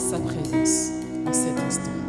sa présence en cet instant.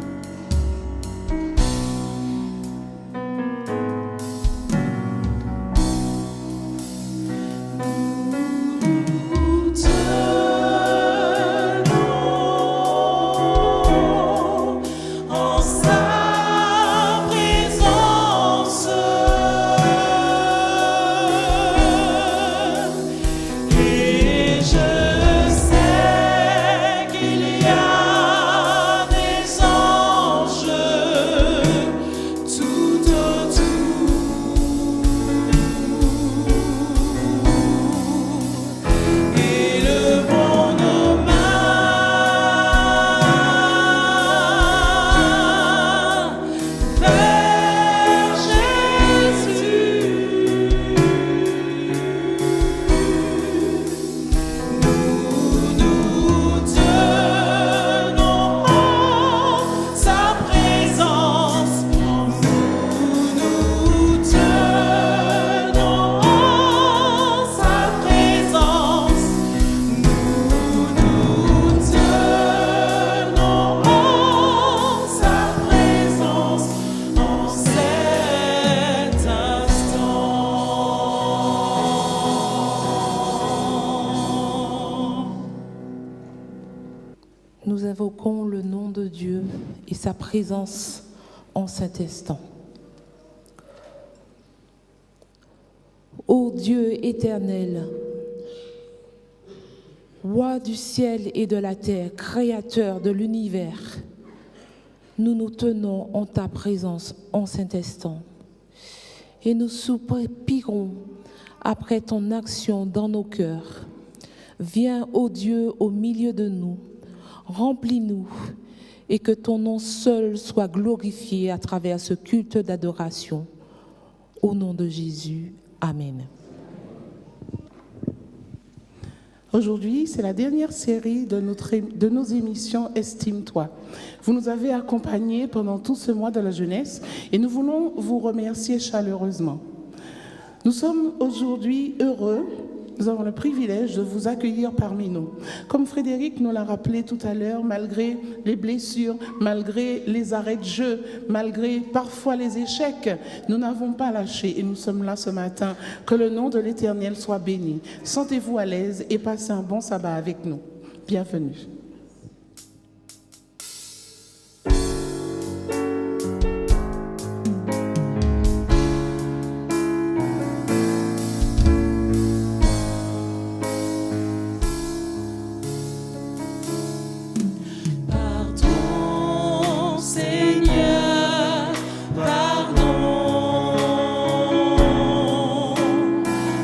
Nous invoquons le nom de Dieu et sa présence en cet instant. Ô Dieu éternel, Roi du ciel et de la terre, Créateur de l'univers, nous nous tenons en ta présence en cet instant et nous soupirons après ton action dans nos cœurs. Viens, ô Dieu, au milieu de nous. Remplis-nous et que ton nom seul soit glorifié à travers ce culte d'adoration. Au nom de Jésus, Amen. Aujourd'hui, c'est la dernière série de nos émissions Estime-toi. Vous nous avez accompagnés pendant tout ce mois de la jeunesse et nous voulons vous remercier chaleureusement. Nous sommes aujourd'hui heureux. Nous avons le privilège de vous accueillir parmi nous. Comme Frédéric nous l'a rappelé tout à l'heure, malgré les blessures, malgré les arrêts de jeu, malgré parfois les échecs, nous n'avons pas lâché et nous sommes là ce matin. Que le nom de l'Éternel soit béni. Sentez-vous à l'aise et passez un bon sabbat avec nous. Bienvenue.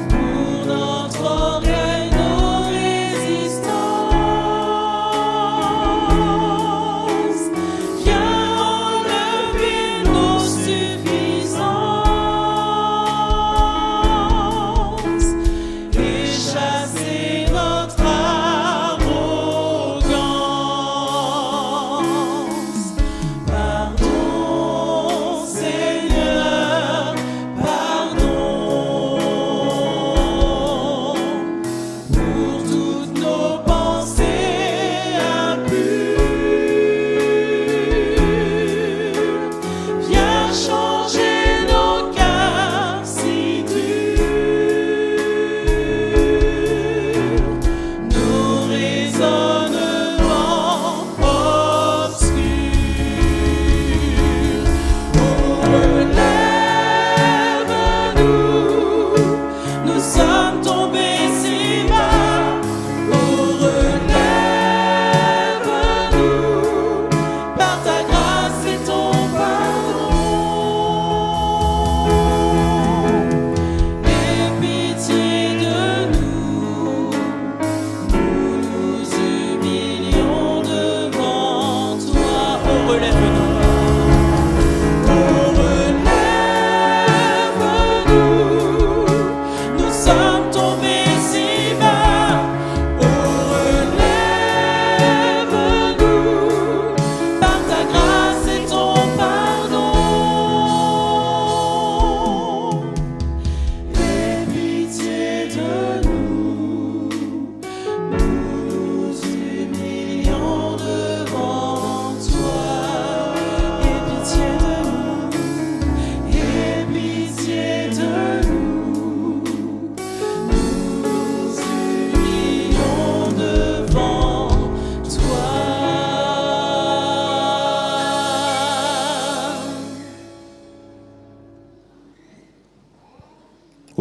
Pour notre orgueil, nos résistances.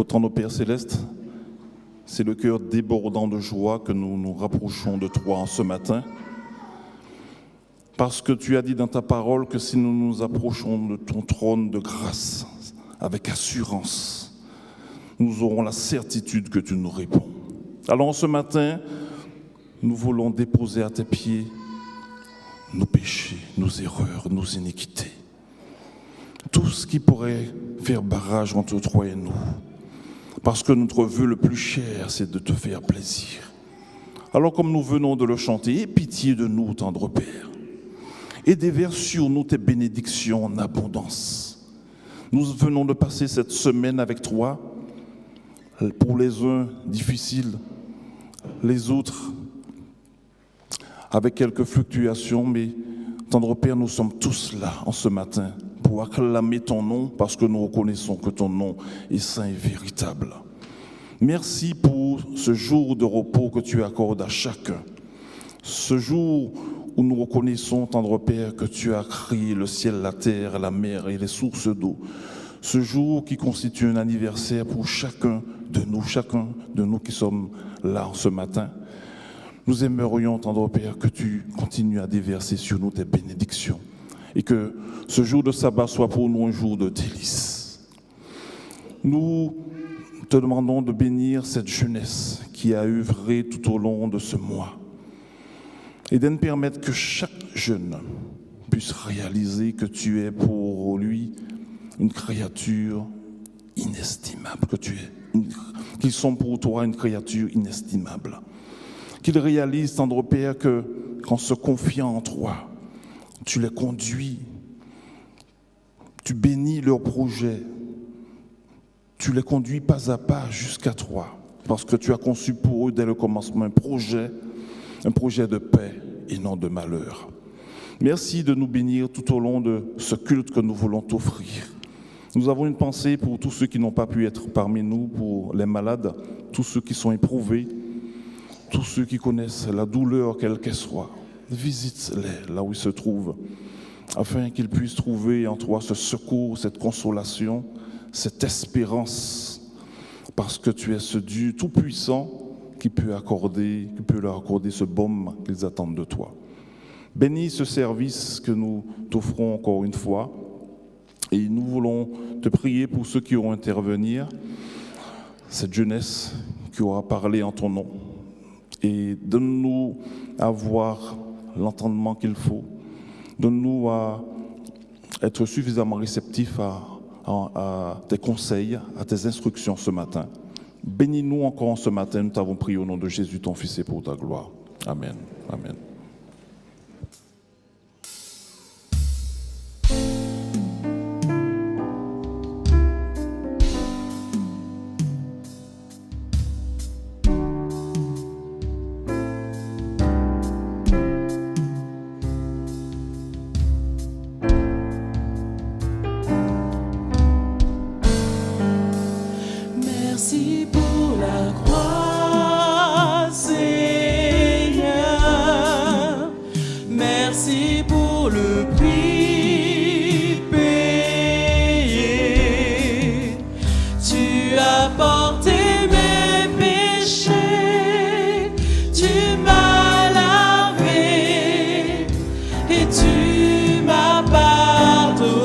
Tendre Père Céleste, c'est le cœur débordant de joie que nous nous rapprochons de toi en ce matin. Parce que tu as dit dans ta parole que si nous nous approchons de ton trône de grâce avec assurance, nous aurons la certitude que tu nous réponds. Alors ce matin, nous voulons déposer à tes pieds nos péchés, nos erreurs, nos iniquités. Tout ce qui pourrait faire barrage entre toi et nous. Parce que notre vœu le plus cher, c'est de te faire plaisir. Alors comme nous venons de le chanter, aie pitié de nous, tendre Père, et déverse sur nous tes bénédictions en abondance. Nous venons de passer cette semaine avec toi, pour les uns difficiles, les autres avec quelques fluctuations, mais tendre Père, nous sommes tous là en ce matin pour acclamer ton nom, parce que nous reconnaissons que ton nom est saint et véritable. Merci pour ce jour de repos que tu accordes à chacun. Ce jour où nous reconnaissons, tendre Père, que tu as créé le ciel, la terre, la mer et les sources d'eau. Ce jour qui constitue un anniversaire pour chacun de nous qui sommes là ce matin. Nous aimerions, tendre Père, que tu continues à déverser sur nous tes bénédictions et que ce jour de sabbat soit pour nous un jour de délice. Nous te demandons de bénir cette jeunesse qui a œuvré tout au long de ce mois et de nous permettre que chaque jeune puisse réaliser que tu es pour lui une créature inestimable, qu'ils sont pour toi une créature inestimable. Qu'ils réalisent, tendre Père, qu'en se confiant en toi, tu les conduis, tu bénis leurs projets, tu les conduis pas à pas jusqu'à toi, parce que tu as conçu pour eux dès le commencement un projet de paix et non de malheur. Merci de nous bénir tout au long de ce culte que nous voulons t'offrir. Nous avons une pensée pour tous ceux qui n'ont pas pu être parmi nous, pour les malades, tous ceux qui sont éprouvés, tous ceux qui connaissent la douleur, quelle qu'elle soit. Visite-les là où ils se trouvent, afin qu'ils puissent trouver en toi ce secours, cette consolation, cette espérance, parce que tu es ce Dieu tout-puissant qui peut leur accorder ce baume qu'ils attendent de toi. Bénis ce service que nous t'offrons encore une fois, et nous voulons te prier pour ceux qui auront intervenir, cette jeunesse qui aura parlé en ton nom. Et donne-nous à avoir l'entendement qu'il faut. Donne-nous à être suffisamment réceptifs à tes conseils, à tes instructions ce matin. Bénis-nous encore ce matin. Nous t'avons prié au nom de Jésus, ton Fils, et pour ta gloire. Amen. Amen. Merci pour la croix, Seigneur. Merci pour le prix payé. Tu as porté mes péchés, tu m'as lavé et tu m'as pardonné.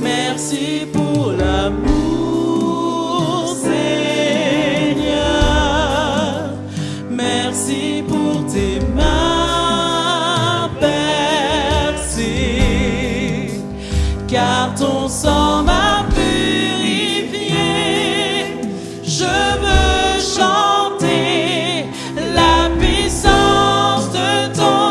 Merci pour l'amour, Seigneur. Merci pour tes mains percées, car ton sang m'a purifié. Je veux chanter la puissance de ton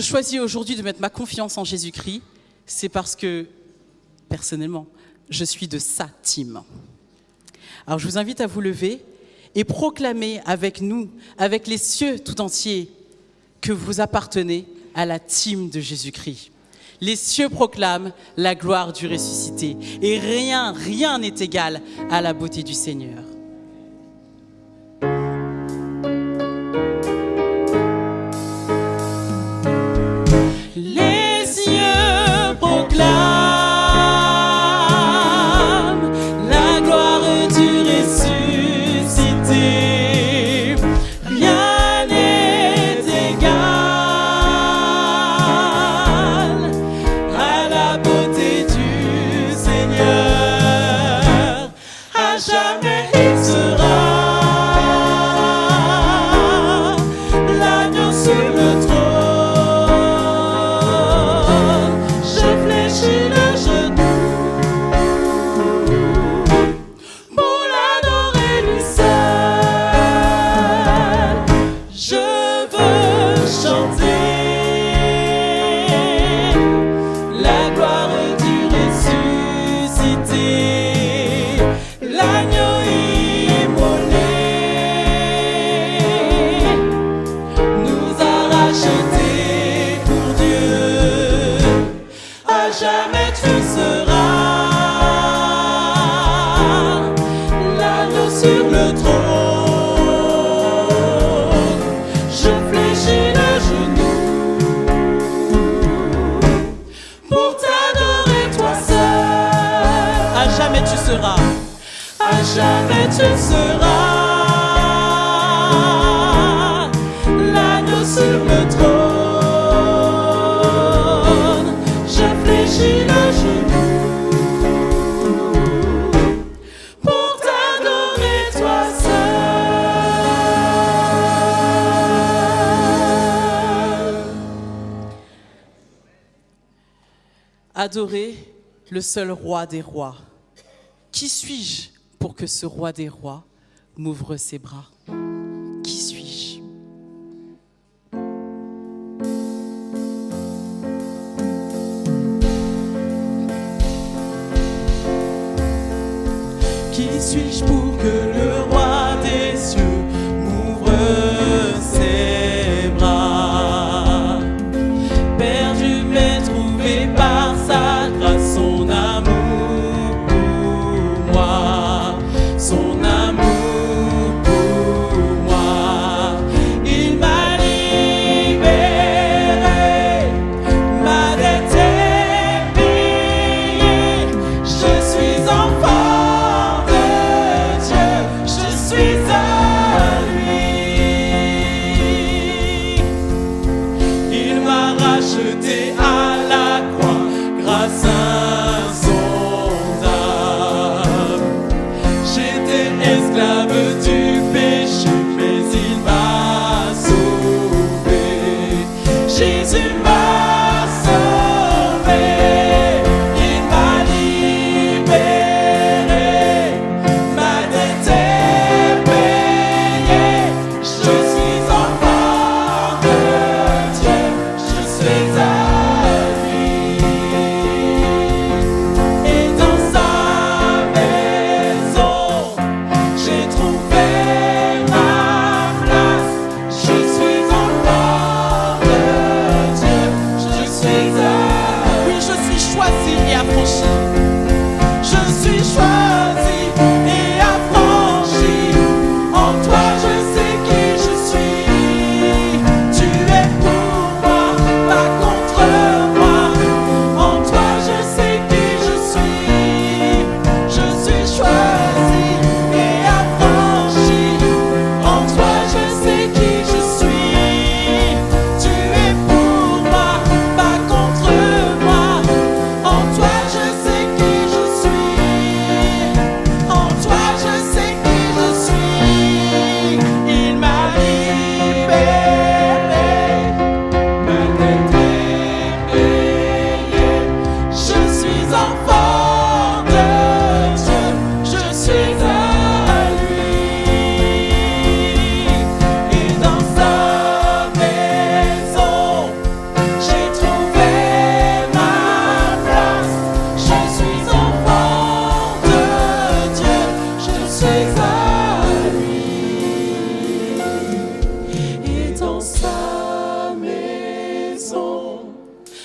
choisi aujourd'hui de mettre ma confiance en Jésus-Christ, c'est parce que, personnellement, je suis de sa team. Alors je vous invite à vous lever et proclamer avec nous, avec les cieux tout entiers, que vous appartenez à la team de Jésus-Christ. Les cieux proclament la gloire du ressuscité et rien n'est égal à la beauté du Seigneur. Les cieux proclament la gloire du ressuscité. Rien n'est égal à la beauté du Seigneur. À jamais il sera l'agneau sur le trône. Jamais tu seras l'agneau sur le trône. Je fléchis le genou pour t'adorer toi seul. À jamais tu seras. À jamais tu seras l'agneau sur le trône. Adorer le seul roi des rois. Qui suis-je pour que ce roi des rois m'ouvre ses bras? Qui suis-je? Qui suis-je pour que le roi des cieux m'ouvre ses bras? Perdu mais trouvé par sa grâce, son amour pour moi, son amour pour moi. Il m'a libéré, ma dette est payée. Je suis enfant de Dieu, je suis à lui. Il m'a racheté à la croix grâce insondable. J'étais esclave du péché, mais il m'a sauvé. Jésus m'a sauvé, il m'a libéré, ma dette est payée. Je suis enfant de Dieu, je suis à lui. Et dans sa maison, j'ai trouvé ma place. Je suis enfant de Dieu,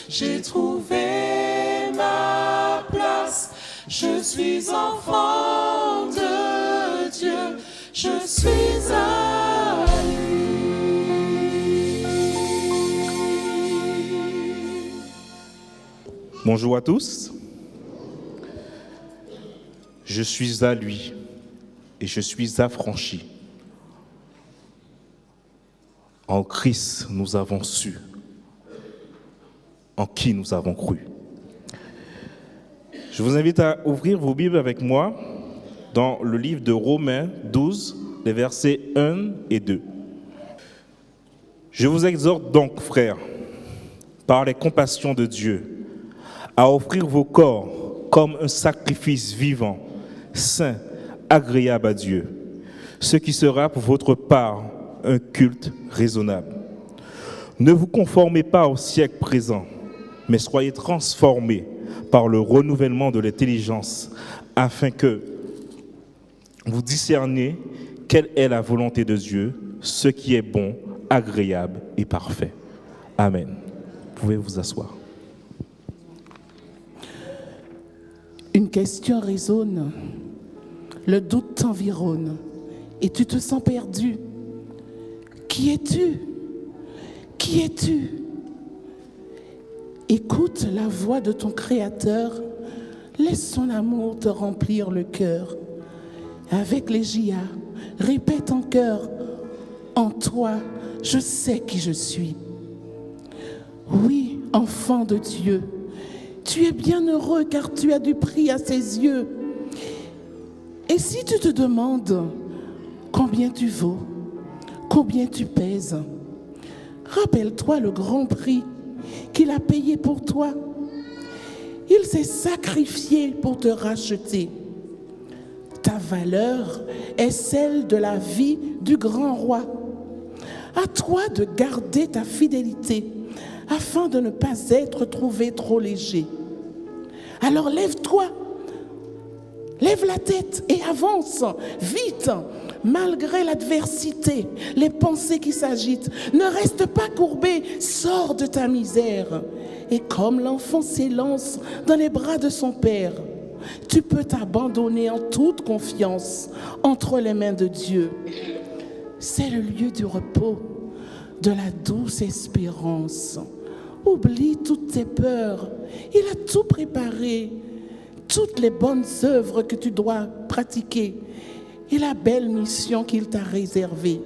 j'ai trouvé ma place. Je suis enfant de Dieu, je suis à lui. Bonjour à tous. Je suis à lui et je suis affranchi. En Christ, nous avons su en qui nous avons cru. Je vous invite à ouvrir vos Bibles avec moi dans le livre de Romains 12, les versets 1 et 2. Je vous exhorte donc, frères, par les compassions de Dieu, à offrir vos corps comme un sacrifice vivant, saint, agréable à Dieu, ce qui sera pour votre part un culte raisonnable. Ne vous conformez pas au siècle présent, mais soyez transformés par le renouvellement de l'intelligence, afin que vous discerniez quelle est la volonté de Dieu, ce qui est bon, agréable et parfait. Amen. Vous pouvez vous asseoir. Une question résonne, le doute t'environne et tu te sens perdu. Qui es-tu? Qui es-tu? Écoute la voix de ton Créateur, laisse son amour te remplir le cœur. Avec les J.A., répète en cœur, en toi, je sais qui je suis. Oui, enfant de Dieu, tu es bien heureux car tu as du prix à ses yeux. Et si tu te demandes combien tu vaux, combien tu pèses, rappelle-toi le grand prix qu'il a payé pour toi. Il s'est sacrifié pour te racheter. Ta valeur est celle de la vie du grand roi. À toi de garder ta fidélité afin de ne pas être trouvé trop léger. Alors lève-toi, lève la tête et avance vite. Malgré l'adversité, les pensées qui s'agitent, ne reste pas courbé, sors de ta misère. Et comme l'enfant s'élance dans les bras de son père, tu peux t'abandonner en toute confiance entre les mains de Dieu. C'est le lieu du repos, de la douce espérance. Oublie toutes tes peurs, il a tout préparé, toutes les bonnes œuvres que tu dois pratiquer et la belle mission qu'il t'a réservée.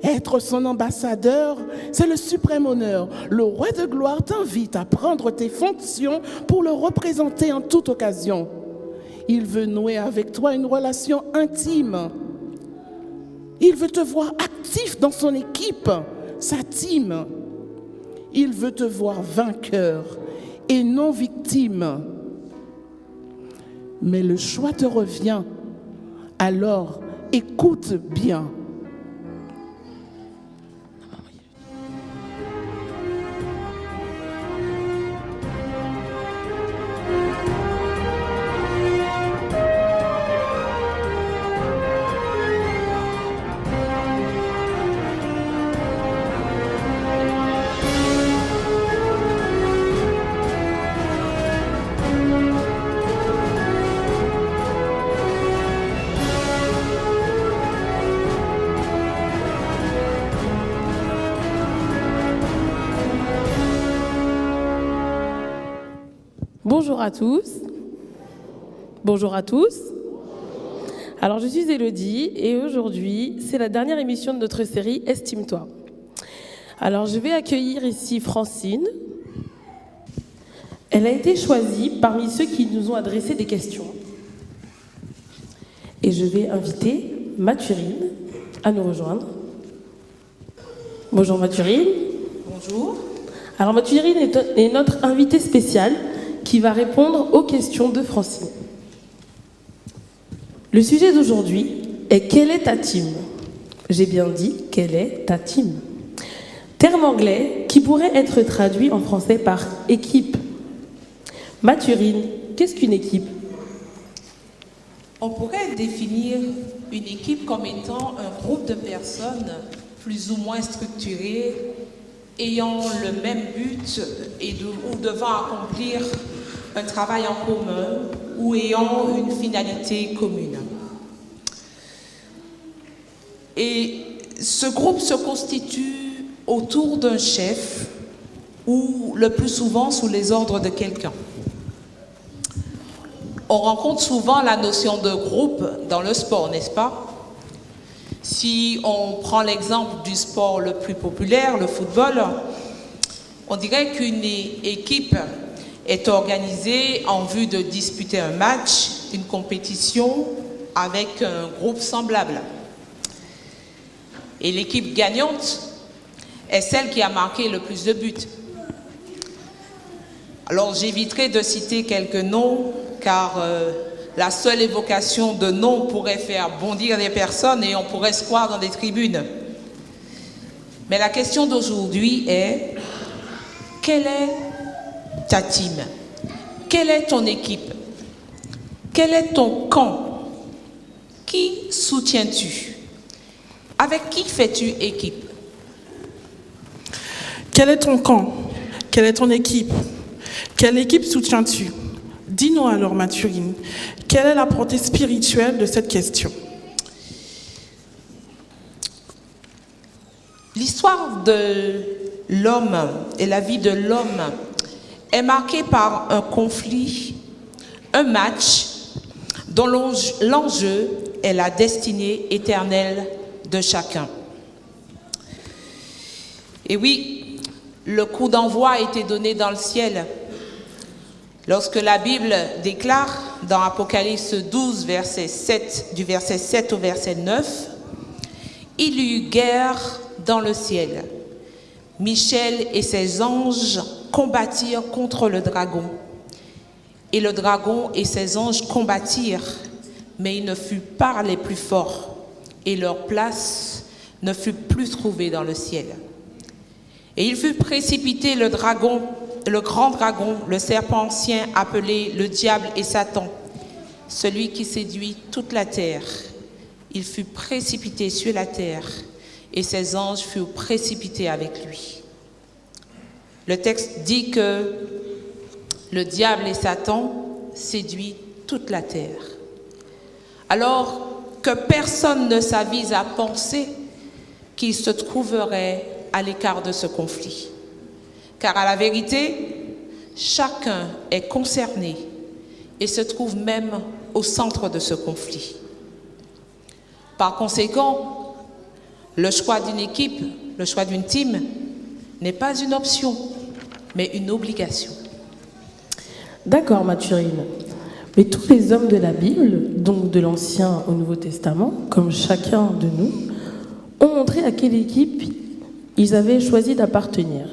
Être son ambassadeur, c'est le suprême honneur. Le roi de gloire t'invite à prendre tes fonctions pour le représenter en toute occasion. Il veut nouer avec toi une relation intime. Il veut te voir actif dans son équipe, sa team. Il veut te voir vainqueur et non victime. Mais le choix te revient. Alors, écoute bien. Bonjour à tous. Bonjour à tous. Alors, je suis Élodie et aujourd'hui, c'est la dernière émission de notre série Estime-toi. Alors, je vais accueillir ici Francine. Elle a été choisie parmi ceux qui nous ont adressé des questions. Et je vais inviter Mathurine à nous rejoindre. Bonjour Mathurine. Bonjour. Alors Mathurine est notre invitée spéciale qui va répondre aux questions de Francine. Le sujet d'aujourd'hui est « Quelle est ta team ?» J'ai bien dit « Quelle est ta team ?» Terme anglais qui pourrait être traduit en français par « équipe ». Mathurine, qu'est-ce qu'une équipe? On pourrait définir une équipe comme étant un groupe de personnes plus ou moins structurées ayant le même but ou devant accomplir un travail en commun ou ayant une finalité commune. Et ce groupe se constitue autour d'un chef ou le plus souvent sous les ordres de quelqu'un. On rencontre souvent la notion de groupe dans le sport, n'est-ce pas? Si on prend l'exemple du sport le plus populaire, le football, on dirait qu'une équipe est organisée en vue de disputer un match, une compétition avec un groupe semblable. Et l'équipe gagnante est celle qui a marqué le plus de buts. Alors j'éviterai de citer quelques noms, car la seule évocation de noms pourrait faire bondir des personnes et on pourrait se croire dans des tribunes. Mais la question d'aujourd'hui est, quelle est ta team? Quelle est ton équipe? Quel est ton camp? Qui soutiens-tu? Avec qui fais-tu équipe? Quel est ton camp? Quelle est ton équipe? Quelle équipe soutiens-tu? Dis-nous alors, Mathurine, quelle est la portée spirituelle de cette question? L'histoire de l'homme et la vie de l'homme est marquée par un conflit, un match dont l'enjeu est la destinée éternelle de chacun. Et oui, le coup d'envoi a été donné dans le ciel. Lorsque la Bible déclare dans Apocalypse 12, du verset 7 au verset 9, « Il y eut guerre dans le ciel. Michel et ses anges combattirent contre le dragon. Et le dragon et ses anges combattirent, mais il ne fut pas les plus forts, et leur place ne fut plus trouvée dans le ciel. Et il fut précipité le grand dragon, le serpent ancien appelé le diable et Satan, celui qui séduit toute la terre. Il fut précipité sur la terre et ses anges furent précipités avec lui. » Le texte dit que le diable et Satan séduisent toute la terre. Alors que personne ne s'avise à penser qu'il se trouverait à l'écart de ce conflit. Car à la vérité, chacun est concerné et se trouve même au centre de ce conflit. Par conséquent, le choix d'une équipe, le choix d'une team n'est pas une option, mais une obligation. D'accord, Mathurine. Mais tous les hommes de la Bible, donc de l'Ancien au Nouveau Testament, comme chacun de nous, ont montré à quelle équipe ils avaient choisi d'appartenir.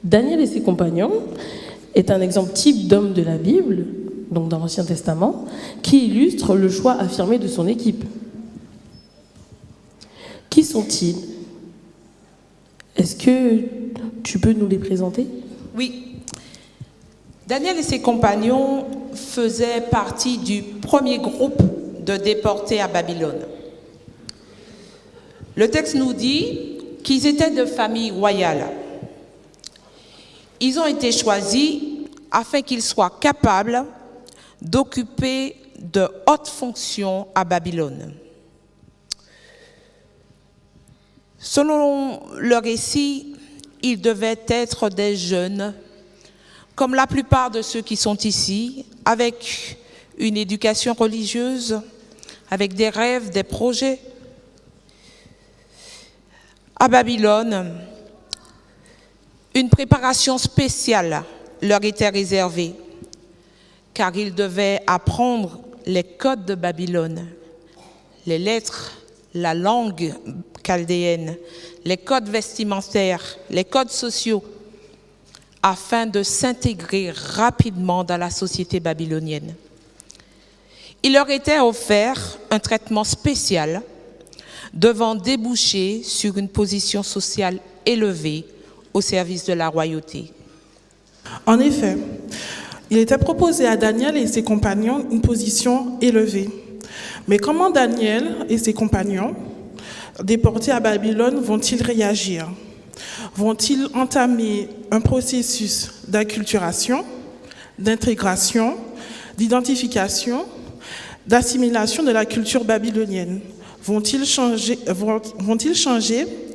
Daniel et ses compagnons est un exemple type d'homme de la Bible, donc dans l'Ancien Testament, qui illustre le choix affirmé de son équipe. Qui sont-ils? Est-ce que tu peux nous les présenter? Oui. Daniel et ses compagnons faisaient partie du premier groupe de déportés à Babylone. Le texte nous dit qu'ils étaient de famille royale. Ils ont été choisis afin qu'ils soient capables d'occuper de hautes fonctions à Babylone. Selon le récit, ils devaient être des jeunes, comme la plupart de ceux qui sont ici, avec une éducation religieuse, avec des rêves, des projets. À Babylone, une préparation spéciale leur était réservée, car ils devaient apprendre les codes de Babylone, les lettres, la langue chaldéenne, les codes vestimentaires, les codes sociaux, afin de s'intégrer rapidement dans la société babylonienne. Il leur était offert un traitement spécial devant déboucher sur une position sociale élevée au service de la royauté. En effet, il était proposé à Daniel et ses compagnons une position élevée. Mais comment Daniel et ses compagnons, déportés à Babylone, vont-ils réagir? vont-ils entamer un processus d'acculturation, d'intégration, d'identification, d'assimilation de la culture babylonienne? Vont-ils changer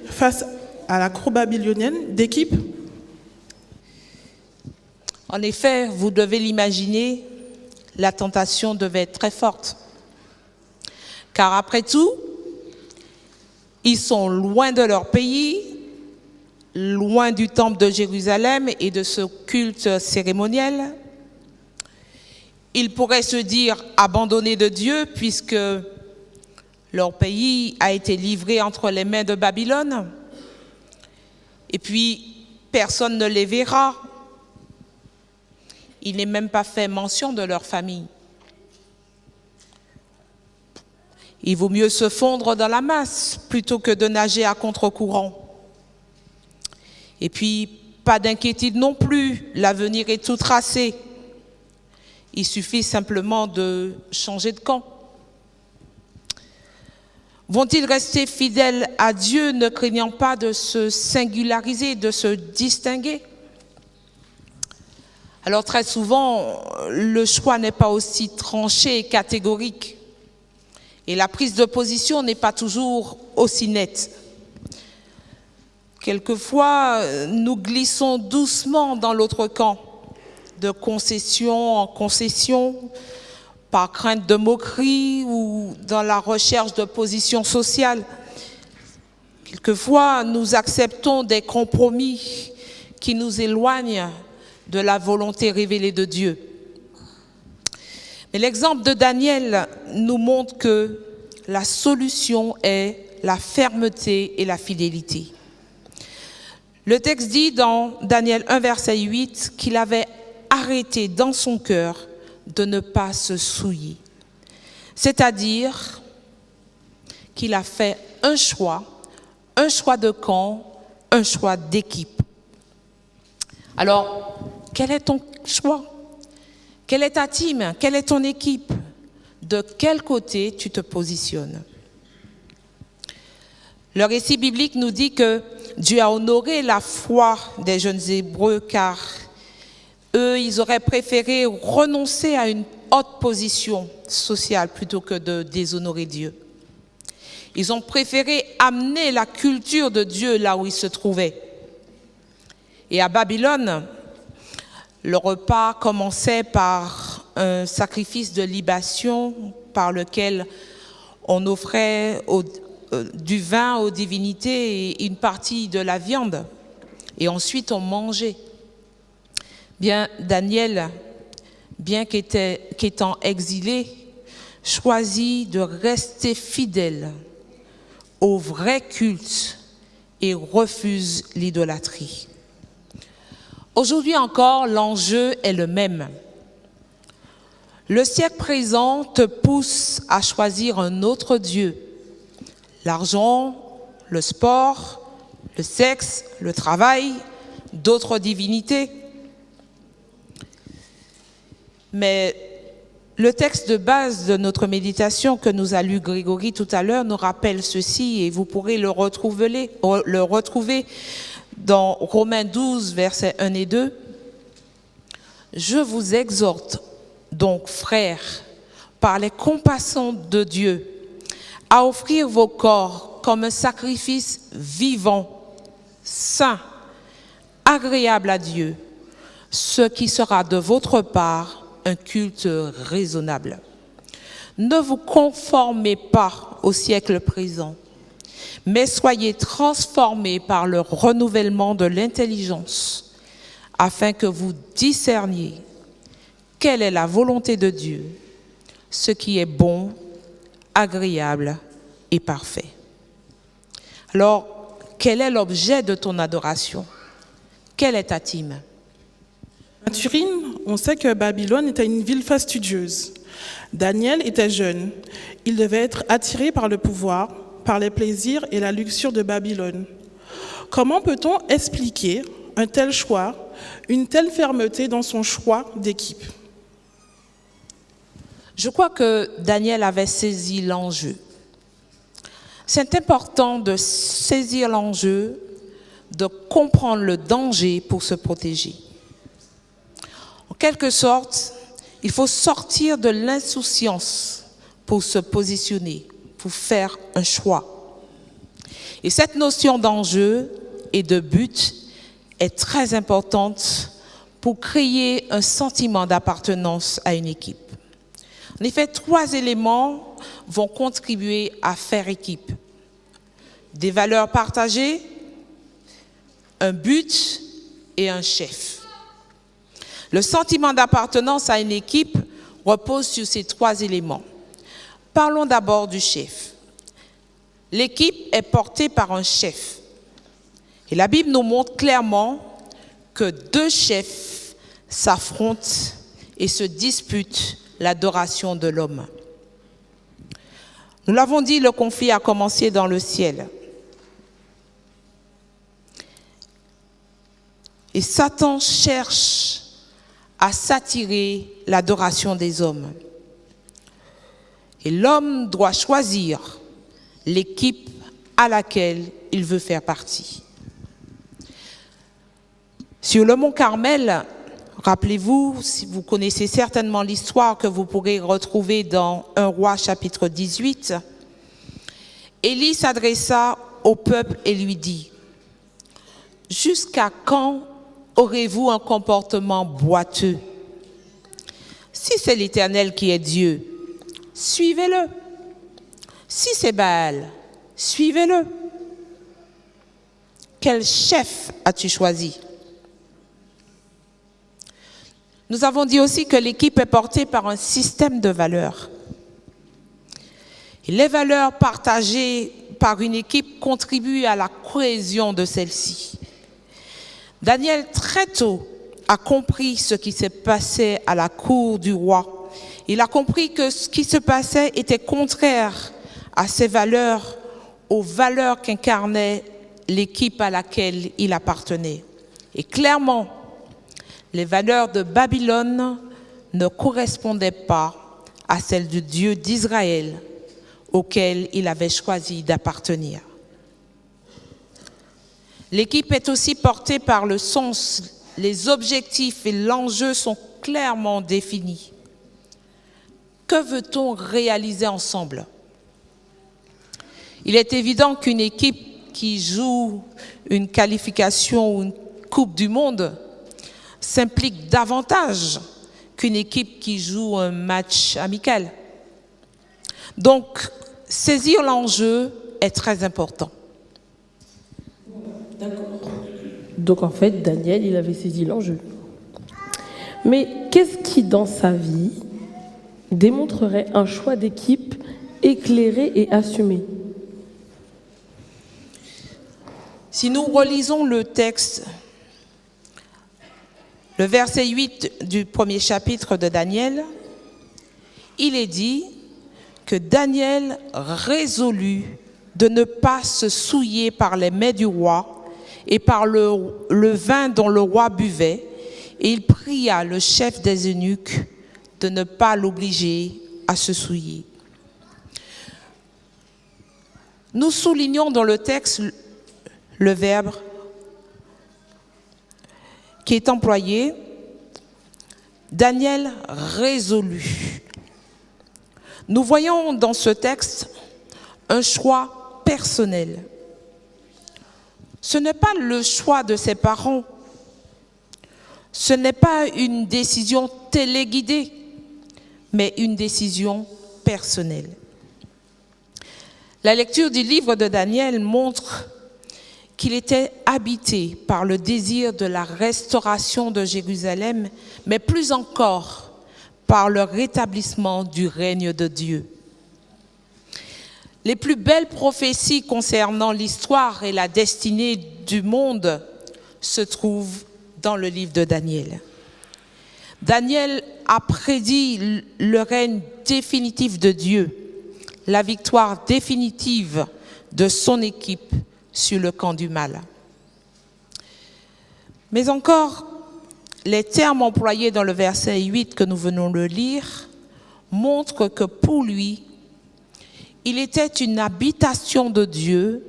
face à la cour babylonienne d'équipe? En effet, vous devez l'imaginer, la tentation devait être très forte. Car après tout, ils sont loin de leur pays, loin du temple de Jérusalem et de ce culte cérémoniel. Ils pourraient se dire abandonnés de Dieu puisque leur pays a été livré entre les mains de Babylone. Et puis, personne ne les verra. Il n'est même pas fait mention de leur famille. Il vaut mieux se fondre dans la masse plutôt que de nager à contre-courant. Et puis, pas d'inquiétude non plus, l'avenir est tout tracé. Il suffit simplement de changer de camp. Vont-ils rester fidèles à Dieu, ne craignant pas de se singulariser, de se distinguer? Alors très souvent, le choix n'est pas aussi tranché et catégorique. Et la prise de position n'est pas toujours aussi nette. Quelquefois, nous glissons doucement dans l'autre camp, de concession en concession, par crainte de moquerie ou dans la recherche de position sociale. Quelquefois, nous acceptons des compromis qui nous éloignent de la volonté révélée de Dieu. Mais l'exemple de Daniel nous montre que la solution est la fermeté et la fidélité. Le texte dit dans Daniel 1, verset 8, qu'il avait arrêté dans son cœur de ne pas se souiller. C'est-à-dire qu'il a fait un choix de camp, un choix d'équipe. Alors, quel est ton choix? Quelle est ta team? Quelle est ton équipe? De quel côté tu te positionnes? Le récit biblique nous dit que Dieu a honoré la foi des jeunes Hébreux car eux, ils auraient préféré renoncer à une haute position sociale plutôt que de déshonorer Dieu. Ils ont préféré amener la culture de Dieu là où ils se trouvaient. Et à Babylone, le repas commençait par un sacrifice de libation par lequel on offrait du vin aux divinités et une partie de la viande. Et ensuite, on mangeait. Bien, Daniel, bien qu'étant exilé, choisit de rester fidèle au vrai culte et refuse l'idolâtrie. Aujourd'hui encore, l'enjeu est le même. Le siècle présent te pousse à choisir un autre Dieu. L'argent, le sport, le sexe, le travail, d'autres divinités. Mais le texte de base de notre méditation que nous a lu Grégory tout à l'heure nous rappelle ceci et vous pourrez le retrouver dans Romains 12, versets 1 et 2. Je vous exhorte donc, frères, par les compassions de Dieu, à offrir vos corps comme un sacrifice vivant, saint, agréable à Dieu, ce qui sera de votre part un culte raisonnable. Ne vous conformez pas au siècle présent, mais soyez transformés par le renouvellement de l'intelligence, afin que vous discerniez quelle est la volonté de Dieu, ce qui est bon, agréable et parfait. Alors, quel est l'objet de ton adoration? Quelle est ta team? Mathurin, on sait que Babylone était une ville fastidieuse. Daniel était jeune. Il devait être attiré par le pouvoir, par les plaisirs et la luxure de Babylone. Comment peut-on expliquer un tel choix, une telle fermeté dans son choix d'équipe? Je crois que Daniel avait saisi l'enjeu. C'est important de saisir l'enjeu de comprendre le danger pour se protéger. En quelque sorte, il faut sortir de l'insouciance pour se positionner, pour faire un choix. Et cette notion d'enjeu et de but est très importante pour créer un sentiment d'appartenance à une équipe. En effet, 3 éléments vont contribuer à faire équipe. Des valeurs partagées, un but et un chef. Le sentiment d'appartenance à une équipe repose sur ces 3 éléments. Parlons d'abord du chef. L'équipe est portée par un chef. Et la Bible nous montre clairement que 2 chefs s'affrontent et se disputent l'adoration de l'homme. Nous l'avons dit, le conflit a commencé dans le ciel. Et Satan cherche à s'attirer l'adoration des hommes. Et l'homme doit choisir l'équipe à laquelle il veut faire partie. Sur le mont Carmel, rappelez-vous, si vous connaissez certainement l'histoire que vous pourrez retrouver dans 1 Roi chapitre 18, Élie s'adressa au peuple et lui dit : « Jusqu'à quand aurez-vous un comportement boiteux? Si c'est l'Éternel qui est Dieu, suivez-le. Si c'est Baal, suivez-le. Quel chef as-tu choisi ?» Nous avons dit aussi que l'équipe est portée par un système de valeurs. Et les valeurs partagées par une équipe contribuent à la cohésion de celle-ci. Daniel, très tôt, a compris ce qui se passait à la cour du roi. Il a compris que ce qui se passait était contraire à ses valeurs, aux valeurs qu'incarnait l'équipe à laquelle il appartenait. Et clairement, les valeurs de Babylone ne correspondaient pas à celles du Dieu d'Israël auquel il avait choisi d'appartenir. L'équipe est aussi portée par le sens. Les objectifs et l'enjeu sont clairement définis. Que veut-on réaliser ensemble? Il est évident qu'une équipe qui joue une qualification ou une Coupe du Monde s'implique davantage qu'une équipe qui joue un match amical. Donc, saisir l'enjeu est très important. D'accord. Donc en fait, Daniel, il avait saisi l'enjeu. Mais qu'est-ce qui, dans sa vie, démontrerait un choix d'équipe éclairé et assumé? Si nous relisons le texte, le verset 8 du premier chapitre de Daniel, il est dit que Daniel résolut de ne pas se souiller par les mets du roi et par le vin dont le roi buvait, et il pria le chef des eunuques de ne pas l'obliger à se souiller. Nous soulignons dans le texte le verbe qui est employé, Daniel résolut. Nous voyons dans ce texte un choix personnel. Ce n'est pas le choix de ses parents. Ce n'est pas une décision téléguidée, mais une décision personnelle. La lecture du livre de Daniel montre qu'il était habité par le désir de la restauration de Jérusalem, mais plus encore par le rétablissement du règne de Dieu. Les plus belles prophéties concernant l'histoire et la destinée du monde se trouvent dans le livre de Daniel. Daniel a prédit le règne définitif de Dieu, la victoire définitive de son équipe sur le camp du mal. Mais encore, les termes employés dans le verset 8 que nous venons de lire montrent que pour lui, il était une habitation de Dieu,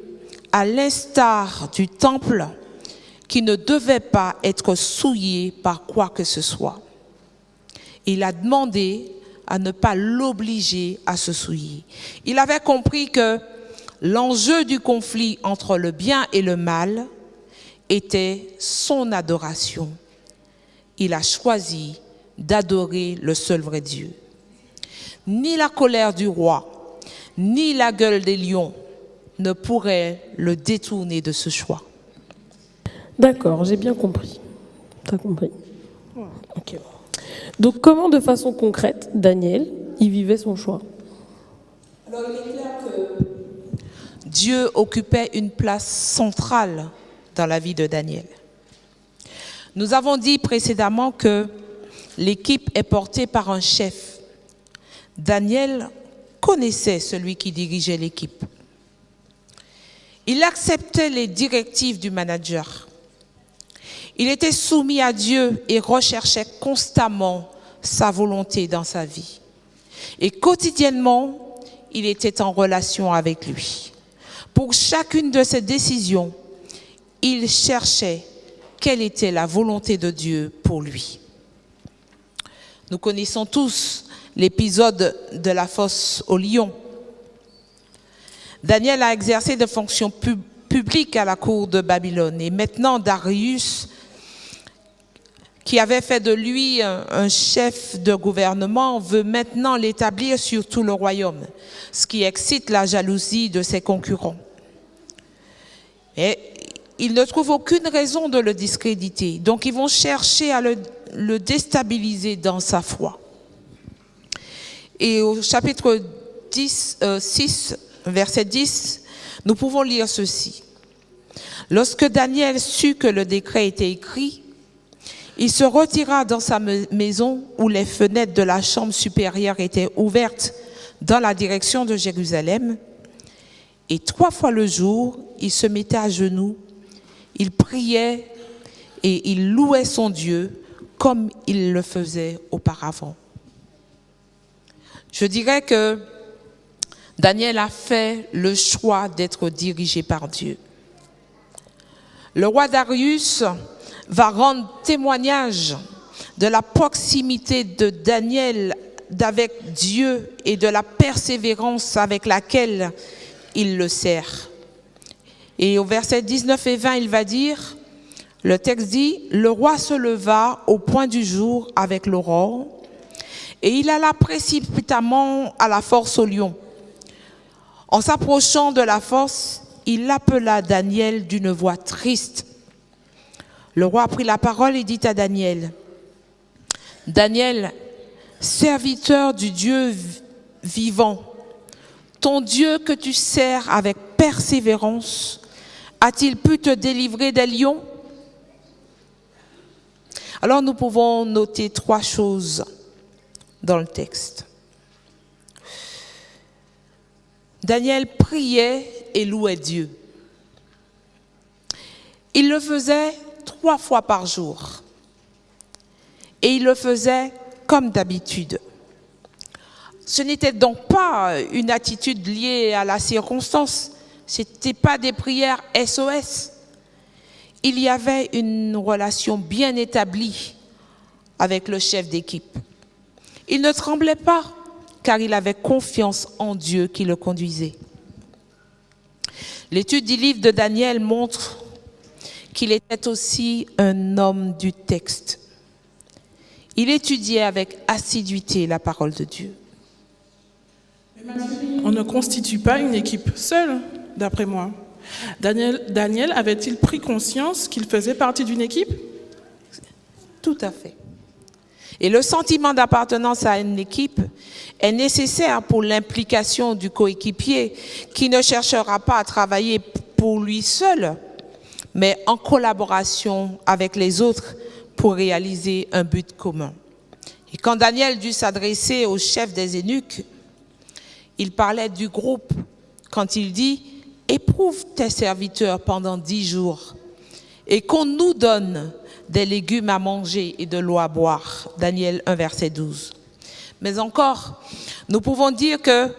à l'instar du temple qui ne devait pas être souillé par quoi que ce soit. Il a demandé à ne pas l'obliger à se souiller. Il avait compris que l'enjeu du conflit entre le bien et le mal était son adoration. Il a choisi d'adorer le seul vrai Dieu. Ni la colère du roi, ni la gueule des lions ne pourraient le détourner de ce choix. D'accord, j'ai bien compris. T'as compris. Ok. Donc, comment, de façon concrète, Daniel, il vivait son choix? Alors, il est clair que Dieu occupait une place centrale dans la vie de Daniel. Nous avons dit précédemment que l'équipe est portée par un chef. Daniel connaissait celui qui dirigeait l'équipe. Il acceptait les directives du manager. Il était soumis à Dieu et recherchait constamment sa volonté dans sa vie. Et quotidiennement, il était en relation avec lui. Pour chacune de ses décisions, il cherchait quelle était la volonté de Dieu pour lui. Nous connaissons tous l'épisode de la fosse aux lions. Daniel a exercé des fonctions publiques à la cour de Babylone. Et maintenant, Darius, qui avait fait de lui un chef de gouvernement, veut maintenant l'établir sur tout le royaume, ce qui excite la jalousie de ses concurrents. Et ils ne trouvent aucune raison de le discréditer, donc ils vont chercher à le déstabiliser dans sa foi. Et au chapitre 6, verset 10, nous pouvons lire ceci. Lorsque Daniel sut que le décret était écrit, il se retira dans sa maison où les fenêtres de la chambre supérieure étaient ouvertes dans la direction de Jérusalem. Et 3 fois le jour, il se mettait à genoux, il priait et il louait son Dieu comme il le faisait auparavant. Je dirais que Daniel a fait le choix d'être dirigé par Dieu. Le roi Darius va rendre témoignage de la proximité de Daniel avec Dieu et de la persévérance avec laquelle il le sert. Et au verset 19 et 20, il va dire, le texte dit, « Le roi se leva au point du jour avec l'aurore, et il alla précipitamment à la fosse aux lions. En s'approchant de la fosse, il appela Daniel d'une voix triste. Le roi prit la parole et dit à Daniel, « Daniel, serviteur du Dieu vivant, ton Dieu que tu sers avec persévérance, a-t-il pu te délivrer des lions ?» Alors nous pouvons noter 3 choses dans le texte. Daniel priait et louait Dieu. Il le faisait 3 fois par jour. Et il le faisait comme d'habitude. Ce n'était donc pas une attitude liée à la circonstance. Ce n'était pas des prières SOS. Il y avait une relation bien établie avec le chef d'équipe. Il ne tremblait pas car il avait confiance en Dieu qui le conduisait. L'étude du livre de Daniel montre qu'il était aussi un homme du texte. Il étudiait avec assiduité la parole de Dieu. On ne constitue pas une équipe seule, d'après moi. Daniel avait-il pris conscience qu'il faisait partie d'une équipe? Tout à fait. Et le sentiment d'appartenance à une équipe est nécessaire pour l'implication du coéquipier qui ne cherchera pas à travailler pour lui seul, mais en collaboration avec les autres pour réaliser un but commun. Et quand Daniel dut s'adresser au chef des eunuques, il parlait du groupe quand il dit « Éprouve tes serviteurs pendant 10 jours et qu'on nous donne des légumes à manger et de l'eau à boire. » Daniel 1, verset 12. Mais encore, nous pouvons dire que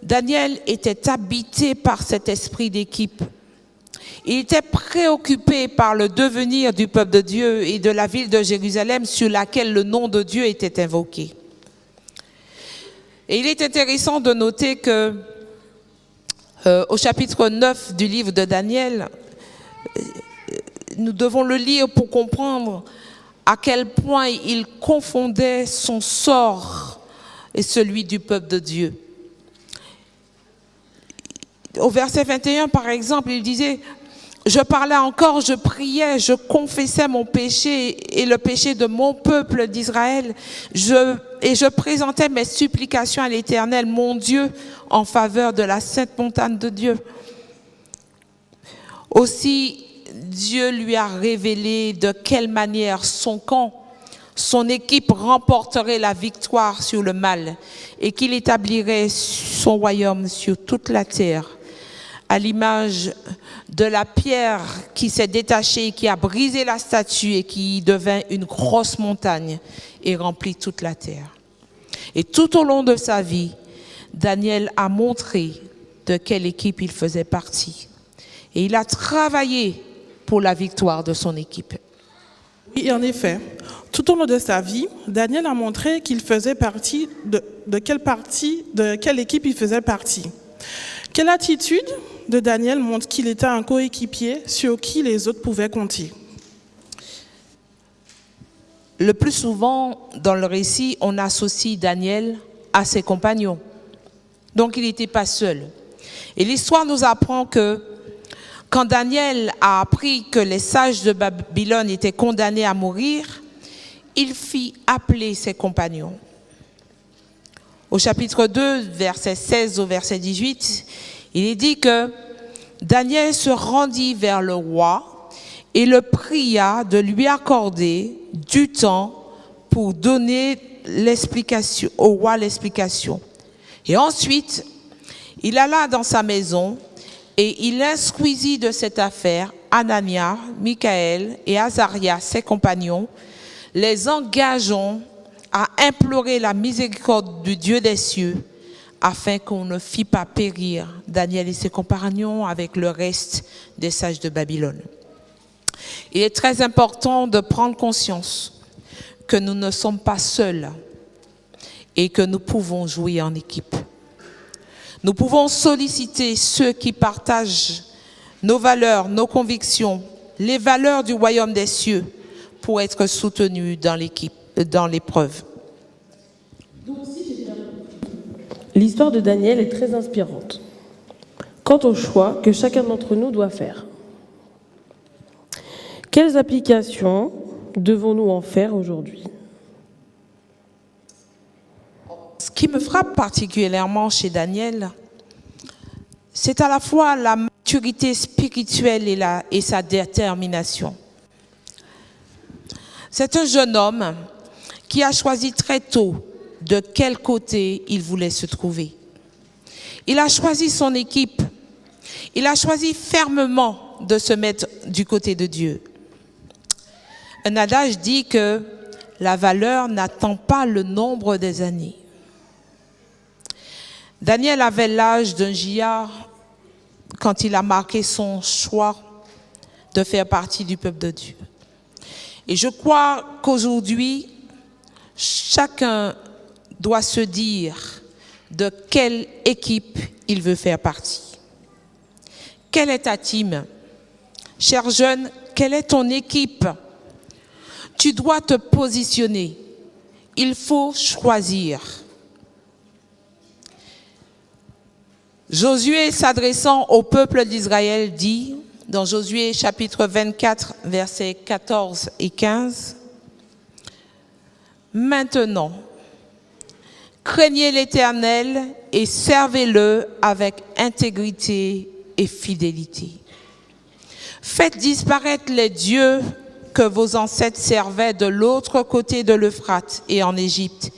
Daniel était habité par cet esprit d'équipe. Il était préoccupé par le devenir du peuple de Dieu et de la ville de Jérusalem sur laquelle le nom de Dieu était invoqué. Et il est intéressant de noter que au chapitre 9 du livre de Daniel, nous devons le lire pour comprendre à quel point il confondait son sort et celui du peuple de Dieu. Au verset 21, par exemple, il disait « Je parlais encore, je priais, je confessais mon péché et le péché de mon peuple d'Israël, et je présentais mes supplications à l'Éternel, mon Dieu, en faveur de la sainte montagne de Dieu. » Aussi, Dieu lui a révélé de quelle manière son camp, son équipe remporterait la victoire sur le mal et qu'il établirait son royaume sur toute la terre, à l'image de la pierre qui s'est détachée, qui a brisé la statue et qui devint une grosse montagne et remplit toute la terre. Et tout au long de sa vie, Daniel a montré de quelle équipe il faisait partie. Et il a travaillé pour la victoire de son équipe. Oui, en effet. Tout au long de sa vie, Daniel a montré qu'il faisait partie de quelle équipe il faisait partie. Quelle attitude de Daniel montre qu'il était un coéquipier sur qui les autres pouvaient compter? Le plus souvent, dans le récit, on associe Daniel à ses compagnons. Donc, il n'était pas seul. Et l'histoire nous apprend que quand Daniel a appris que les sages de Babylone étaient condamnés à mourir, il fit appeler ses compagnons. Au chapitre 2, verset 16 au verset 18, il est dit que Daniel se rendit vers le roi et le pria de lui accorder du temps pour donner au roi l'explication. Et ensuite, il alla dans sa maison et il instruisit de cette affaire Anania, Michaël et Azaria, ses compagnons, les engageant à implorer la miséricorde du Dieu des cieux afin qu'on ne fît pas périr Daniel et ses compagnons avec le reste des sages de Babylone. Il est très important de prendre conscience que nous ne sommes pas seuls et que nous pouvons jouer en équipe. Nous pouvons solliciter ceux qui partagent nos valeurs, nos convictions, les valeurs du royaume des cieux pour être soutenus dans l'épreuve. L'histoire de Daniel est très inspirante quant au choix que chacun d'entre nous doit faire. Quelles applications devons-nous en faire aujourd'hui? Ce qui me frappe particulièrement chez Daniel, c'est à la fois la maturité spirituelle et sa détermination. C'est un jeune homme qui a choisi très tôt de quel côté il voulait se trouver. Il a choisi son équipe. Il a choisi fermement de se mettre du côté de Dieu. Un adage dit que la valeur n'attend pas le nombre des années. Daniel avait l'âge d'un giard quand il a marqué son choix de faire partie du peuple de Dieu. Et je crois qu'aujourd'hui, chacun doit se dire de quelle équipe il veut faire partie. Quelle est ta team? Cher jeune, quelle est ton équipe? Tu dois te positionner. Il faut choisir. Josué, s'adressant au peuple d'Israël, dit, dans Josué chapitre 24, versets 14 et 15, « Maintenant, craignez l'Éternel et servez-le avec intégrité et fidélité. Faites disparaître les dieux que vos ancêtres servaient de l'autre côté de l'Euphrate et en Égypte,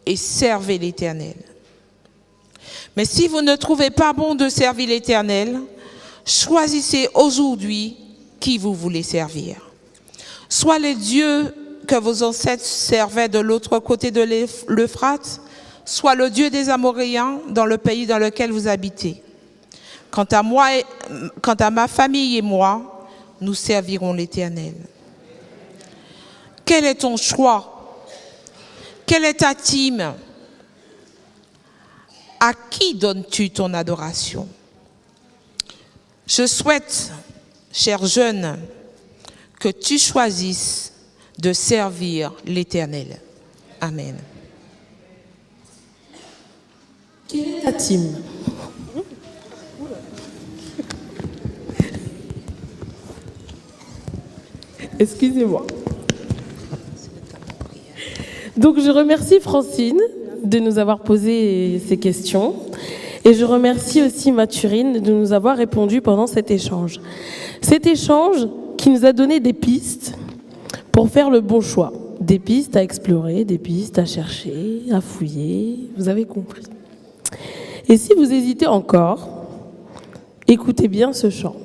et servez l'Éternel. Mais si vous ne trouvez pas bon de servir l'Éternel, choisissez aujourd'hui qui vous voulez servir. Soit les dieux que vos ancêtres servaient de l'autre côté de l'Euphrate, soit le Dieu des Amoréens dans le pays dans lequel vous habitez. Quant à ma famille et moi, nous servirons l'Éternel. Quel est ton choix? Quelle est ta team? À qui donnes-tu ton adoration? Je souhaite, chers jeunes, que tu choisisses de servir l'Éternel. Amen. Quelle est ta team? Excusez-moi. Donc je remercie Francine de nous avoir posé ces questions et je remercie aussi Mathurine de nous avoir répondu pendant cet échange. Cet échange qui nous a donné des pistes pour faire le bon choix. Des pistes à explorer, des pistes à chercher, à fouiller, vous avez compris. Et si vous hésitez encore, écoutez bien ce chant.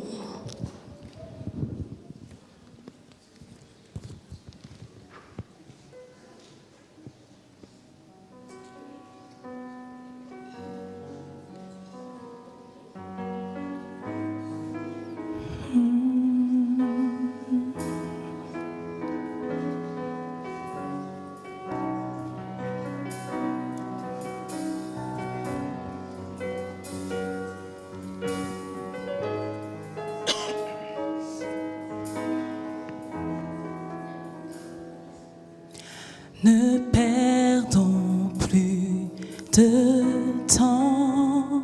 Ne perdons plus de temps.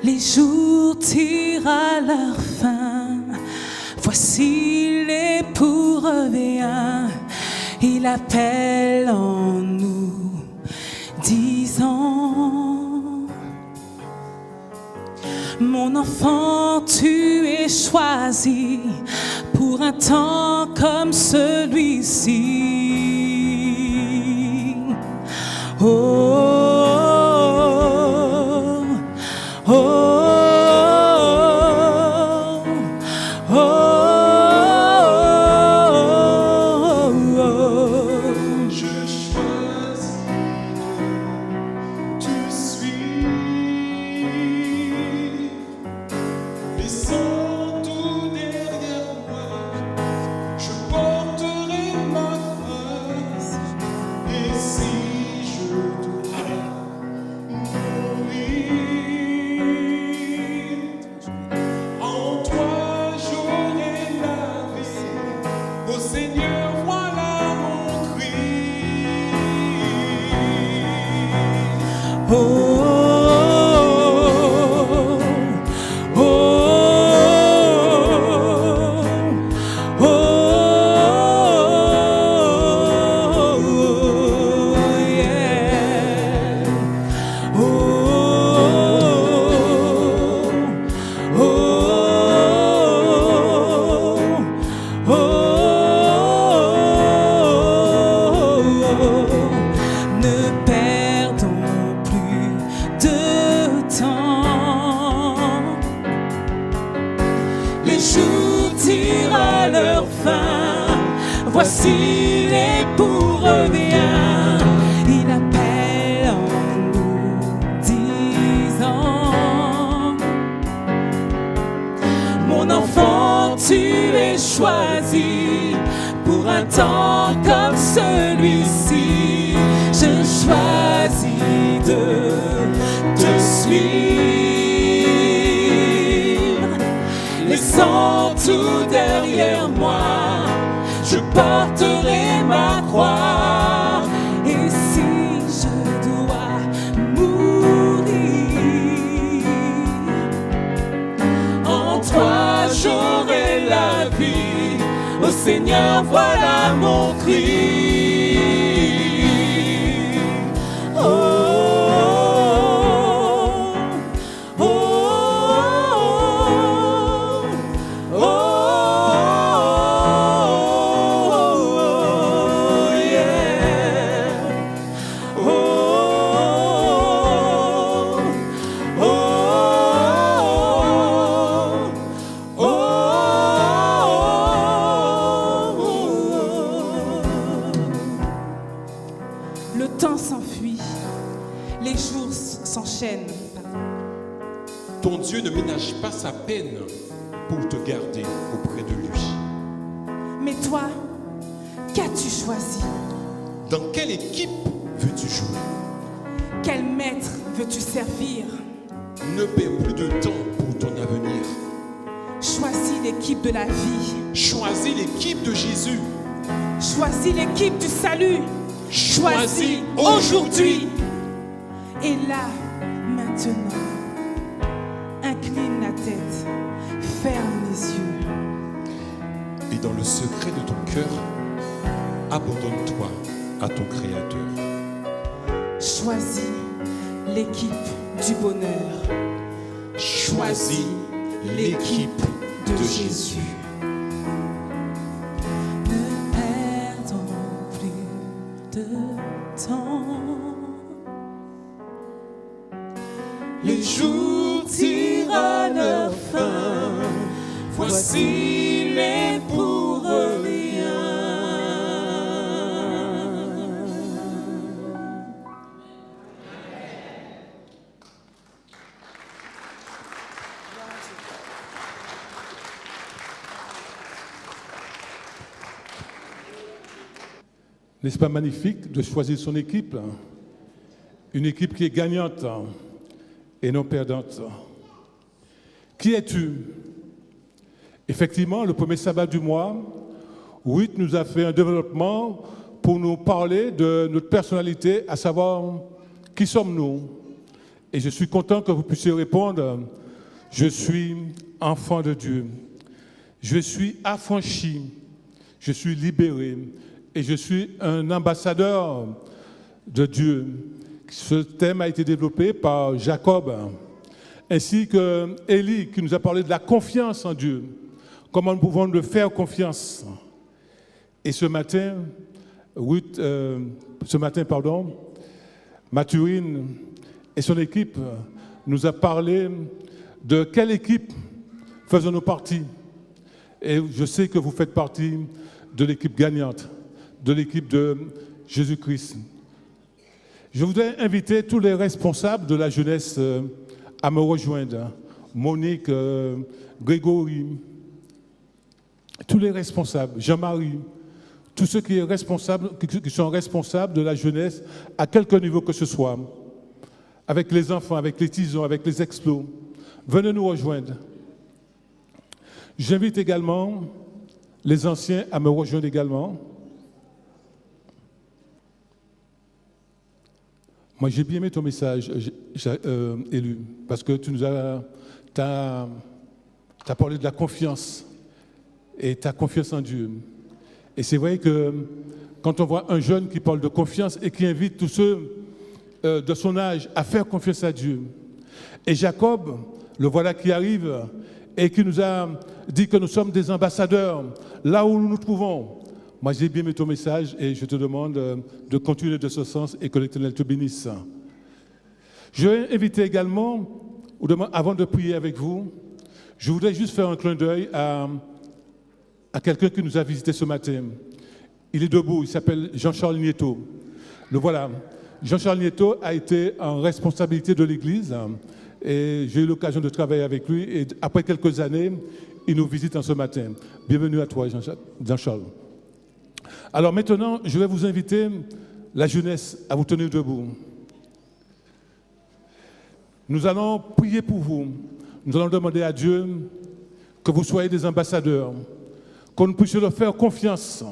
Les jours tirent à leur fin. Voici l'époux revient. Il appelle en nous, disant: mon enfant, tu es choisi pour un temps comme celui-ci. Oh, oh, oh, oh, oh, oh. Je choisis de te suivre, laissant tout derrière moi. Je porterai ma croix, et si je dois mourir, en toi j'aurai la vie. Ô Seigneur, voilà mon cri. Oh, oh, oh, oh, yeah. Oh, oh, oh, ne perdons plus de temps. Les jours tirent à leur fin. Voici l'époux revient. Il appelle en nous, disant: mon enfant, tu es choisi pour un temps comme celui-ci. Je choisis de te suivre, laissant tout derrière moi. Je porterai ma croix, et si je dois mourir, en toi j'aurai la vie. Ô Seigneur, voilà mon cri. Oh, oh, oh, oh, oh, yeah. Oh, oh, oh, le temps s'enfuit, les jours s'enchaînent. Ton Dieu ne ménage pas sa peine pour te garder auprès de lui. Mais toi, qu'as-tu choisi? Dans quelle équipe veux-tu jouer? Quel maître veux-tu servir? Ne perds plus de temps pour ton avenir. Choisis l'équipe de la vie. Choisis l'équipe de Jésus. Choisis l'équipe du salut. Choisis aujourd'hui. Et là, maintenant, incline la tête, ferme les yeux. Et dans le secret de ton cœur, abandonne-toi à ton Créateur. Choisis l'équipe du bonheur. Choisis l'équipe de Jésus. Ne perdons plus de temps. Les jours tirent à leur fin. Voici les pour rien. N'est-ce pas magnifique de choisir son équipe? Une équipe qui est gagnante et non perdante. Qui es-tu? Effectivement, le premier sabbat du mois, Ruth nous a fait un développement pour nous parler de notre personnalité, à savoir qui sommes-nous. Et je suis content que vous puissiez répondre, je suis enfant de Dieu. Je suis affranchi, je suis libéré et je suis un ambassadeur de Dieu. Ce thème a été développé par Jacob, ainsi que Élie qui nous a parlé de la confiance en Dieu. Comment nous pouvons nous faire confiance. Et ce matin, Mathurine et son équipe nous a parlé de quelle équipe faisons-nous partie. Et je sais que vous faites partie de l'équipe gagnante, de l'équipe de Jésus-Christ. Je voudrais inviter tous les responsables de la jeunesse à me rejoindre. Monique, Grégory, tous les responsables, Jean-Marie, tous ceux qui sont responsables de la jeunesse à quelque niveau que ce soit, avec les enfants, avec les tisons, avec les explos. Venez nous rejoindre. J'invite également les anciens à me rejoindre également. Moi, j'ai bien aimé ton message, Élu, parce que tu nous as parlé de la confiance et ta confiance en Dieu. Et c'est vrai que quand on voit un jeune qui parle de confiance et qui invite tous ceux de son âge à faire confiance à Dieu, et Jacob, le voilà qui arrive et qui nous a dit que nous sommes des ambassadeurs là où nous nous trouvons. Moi, j'ai bien aimé ton message et je te demande de continuer de ce sens et que l'Éternel te bénisse. Je vais inviter également, avant de prier avec vous, je voudrais juste faire un clin d'œil à quelqu'un qui nous a visité ce matin. Il est debout, il s'appelle Jean-Charles Nieto. Le voilà. Jean-Charles Nieto a été en responsabilité de l'Église et j'ai eu l'occasion de travailler avec lui et après quelques années, il nous visite en ce matin. Bienvenue à toi, Jean-Charles. Alors maintenant, je vais vous inviter, la jeunesse, à vous tenir debout. Nous allons prier pour vous. Nous allons demander à Dieu que vous soyez des ambassadeurs, que nous puissions leur faire confiance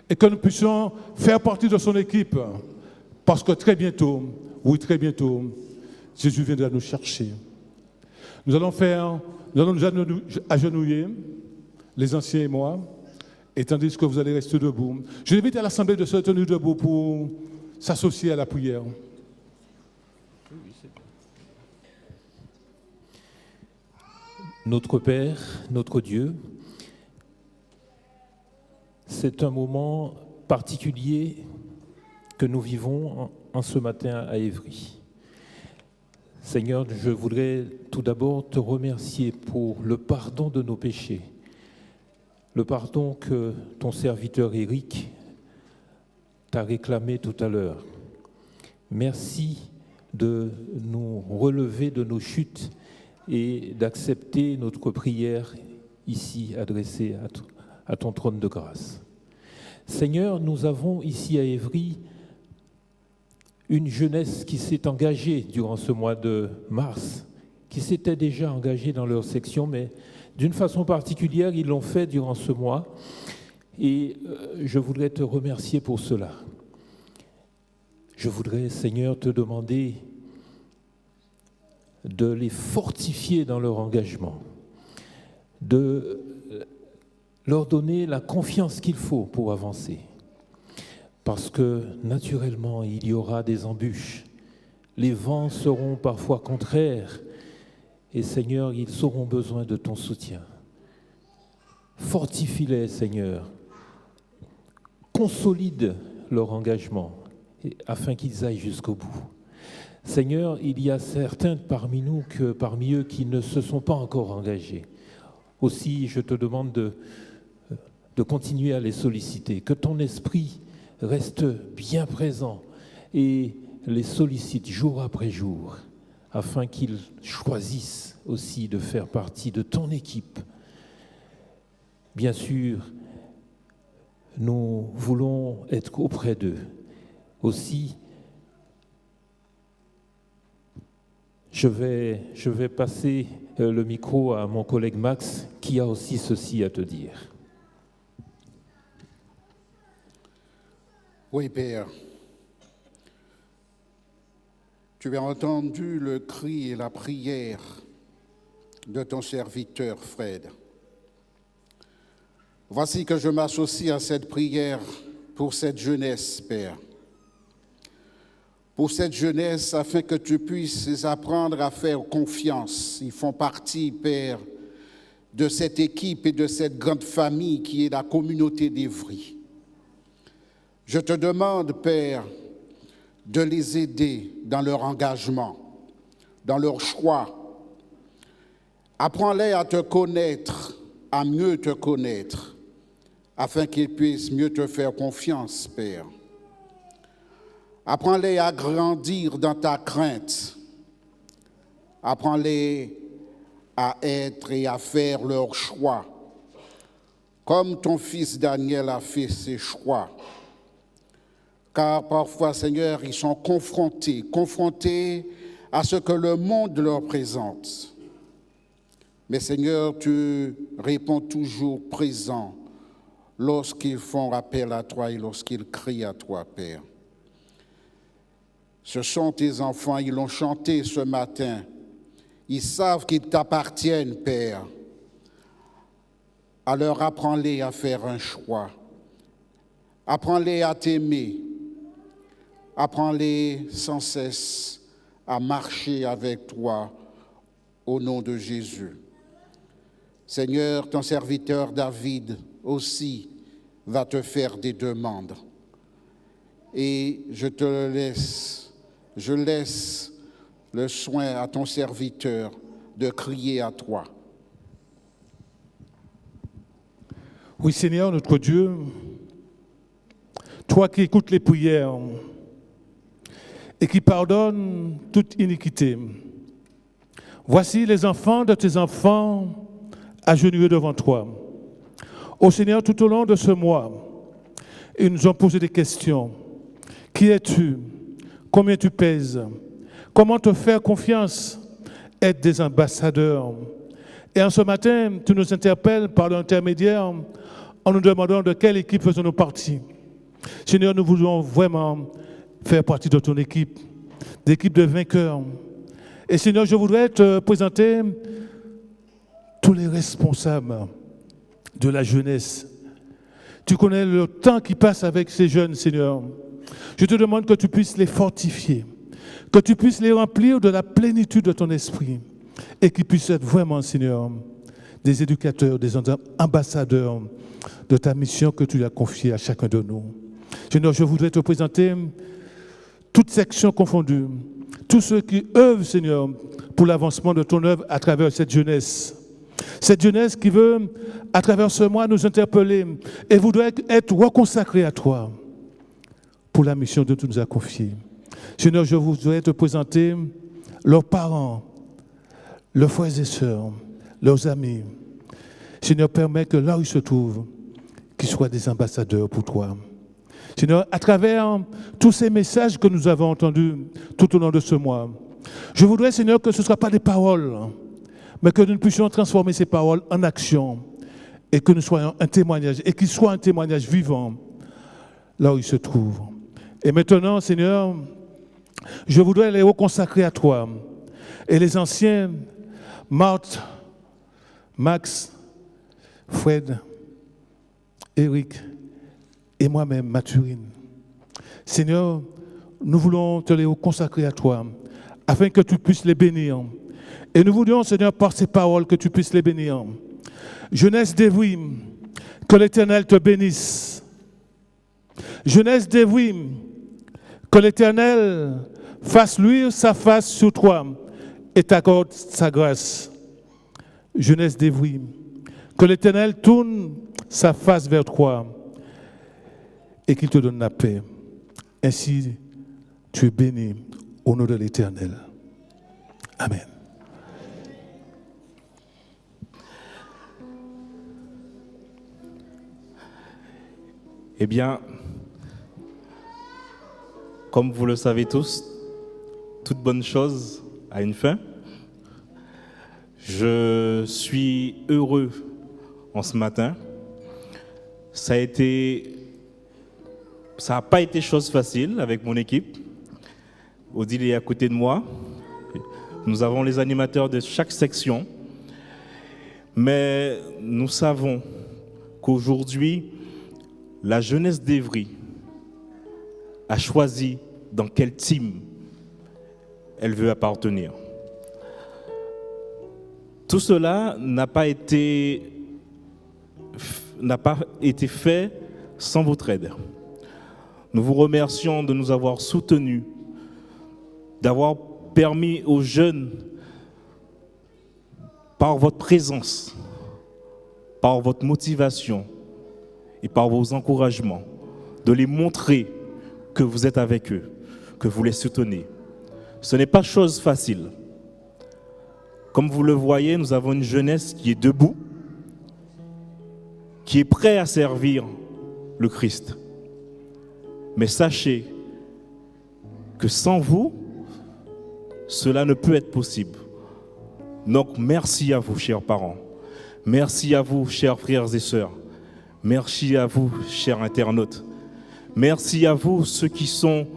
et que nous puissions faire partie de son équipe. Parce que très bientôt, oui, très bientôt, Jésus viendra nous chercher. Nous allons nous agenouiller, les anciens et moi, et tandis que vous allez rester debout. Je l'invite à l'Assemblée de se tenir debout pour s'associer à la prière. Notre Père, notre Dieu, c'est un moment particulier que nous vivons en ce matin à Évry. Seigneur, je voudrais tout d'abord te remercier pour le pardon de nos péchés, le pardon que ton serviteur Éric t'a réclamé tout à l'heure. Merci de nous relever de nos chutes et d'accepter notre prière ici adressée à ton trône de grâce. Seigneur, nous avons ici à Évry une jeunesse qui s'est engagée durant ce mois de mars, qui s'était déjà engagée dans leur section, mais d'une façon particulière, ils l'ont fait durant ce mois. Et je voudrais te remercier pour cela. Je voudrais, Seigneur, te demander de les fortifier dans leur engagement, de leur donner la confiance qu'il faut pour avancer. Parce que, naturellement, il y aura des embûches. Les vents seront parfois contraires. Et, Seigneur, ils auront besoin de ton soutien. Fortifie-les, Seigneur. Consolide leur engagement afin qu'ils aillent jusqu'au bout. Seigneur, il y a certains parmi eux qui ne se sont pas encore engagés. Aussi, je te demande de continuer à les solliciter, que ton esprit reste bien présent et les sollicite jour après jour, afin qu'ils choisissent aussi de faire partie de ton équipe. Bien sûr, nous voulons être auprès d'eux. Aussi, je vais passer le micro à mon collègue Max, qui a aussi ceci à te dire. Oui, Père. Tu as entendu le cri et la prière de ton serviteur Fred. Voici que je m'associe à cette prière pour cette jeunesse, Père. Pour cette jeunesse, afin que tu puisses apprendre à faire confiance. Ils font partie, Père, de cette équipe et de cette grande famille qui est la communauté d'Évry. Je te demande, Père, de les aider dans leur engagement, dans leur choix. Apprends-les à te connaître, à mieux te connaître, afin qu'ils puissent mieux te faire confiance, Père. Apprends-les à grandir dans ta crainte. Apprends-les à être et à faire leurs choix, comme ton fils Daniel a fait ses choix. Car parfois, Seigneur, ils sont confrontés à ce que le monde leur présente. Mais Seigneur, tu réponds toujours présent lorsqu'ils font appel à toi et lorsqu'ils crient à toi, Père. Ce sont tes enfants, ils l'ont chanté ce matin. Ils savent qu'ils t'appartiennent, Père. Alors apprends-les à faire un choix. Apprends-les à t'aimer. Apprends-les sans cesse à marcher avec toi au nom de Jésus. Seigneur, ton serviteur David aussi va te faire des demandes. Et je laisse le soin à ton serviteur de crier à toi. Oui, Seigneur, notre Dieu, toi qui écoutes les prières et qui pardonnes toute iniquité, voici les enfants de tes enfants agenouillés devant toi. Ô Seigneur, tout au long de ce mois, ils nous ont posé des questions. Qui es-tu? Combien tu pèses? Comment te faire confiance? Être des ambassadeurs. Et en ce matin, tu nous interpelles par l'intermédiaire en nous demandant de quelle équipe faisons-nous partie. Seigneur, nous voulons vraiment faire partie de ton équipe, d'équipe de vainqueurs. Et Seigneur, je voudrais te présenter tous les responsables de la jeunesse. Tu connais le temps qui passe avec ces jeunes, Seigneur. Je te demande que tu puisses les fortifier, que tu puisses les remplir de la plénitude de ton esprit et qu'ils puissent être vraiment, Seigneur, des éducateurs, des ambassadeurs de ta mission que tu as confiée à chacun de nous. Seigneur, je voudrais te présenter toutes sections confondues, tous ceux qui œuvrent, Seigneur, pour l'avancement de ton œuvre à travers cette jeunesse. Cette jeunesse qui veut, à travers ce mois, nous interpeller et voudrait être reconsacrée à toi pour la mission que tu nous as confiée. Seigneur, je voudrais te présenter leurs parents, leurs frères et sœurs, leurs amis. Seigneur, permets que là où ils se trouvent, qu'ils soient des ambassadeurs pour toi. Seigneur, à travers tous ces messages que nous avons entendus tout au long de ce mois, je voudrais, Seigneur, que ce ne soient pas des paroles, mais que nous puissions transformer ces paroles en action et que nous soyons un témoignage, et qu'il soit un témoignage vivant là où ils se trouvent. Et maintenant, Seigneur, je voudrais les reconsacrer à toi. Et les anciens, Marthe, Max, Fred, Eric et moi-même, Mathurine. Seigneur, nous voulons te les consacrer à toi, afin que tu puisses les bénir. Et nous voulons, Seigneur, par ces paroles, que tu puisses les bénir. Jeunesse d'Evry, que l'Éternel te bénisse. Jeunesse d'Evry, que l'Éternel fasse luire sa face sur toi et t'accorde sa grâce. Jeunesse d'Evry, que l'Éternel tourne sa face vers toi et qu'il te donne la paix. Ainsi, tu es béni au nom de l'Éternel. Amen. Eh bien, comme vous le savez tous, toute bonne chose a une fin. Je suis heureux en ce matin. Ça n'a pas été chose facile avec mon équipe. Odile est à côté de moi. Nous avons les animateurs de chaque section. Mais nous savons qu'aujourd'hui, la jeunesse d'Evry a choisi dans quel team elle veut appartenir. Tout cela n'a pas été fait sans votre aide. Nous vous remercions de nous avoir soutenus, d'avoir permis aux jeunes, par votre présence, par votre motivation et par vos encouragements, de les montrer que vous êtes avec eux, que vous les soutenez. Ce n'est pas chose facile. Comme vous le voyez, nous avons une jeunesse qui est debout, qui est prête à servir le Christ. Mais sachez que sans vous, cela ne peut être possible. Donc merci à vous, chers parents. Merci à vous, chers frères et sœurs. Merci à vous, chers internautes. Merci à vous, ceux qui sont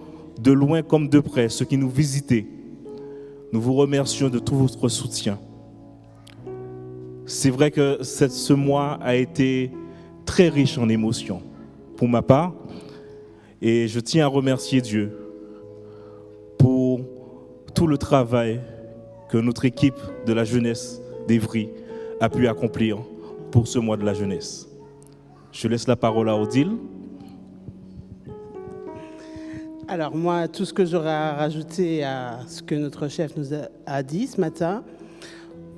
de loin comme de près, ceux qui nous visitez. Nous vous remercions de tout votre soutien. C'est vrai que ce mois a été très riche en émotions pour ma part. Et je tiens à remercier Dieu pour tout le travail que notre équipe de la jeunesse d'Evry a pu accomplir pour ce mois de la jeunesse. Je laisse la parole à Odile. Alors moi, tout ce que j'aurais à rajouter à ce que notre chef nous a dit ce matin,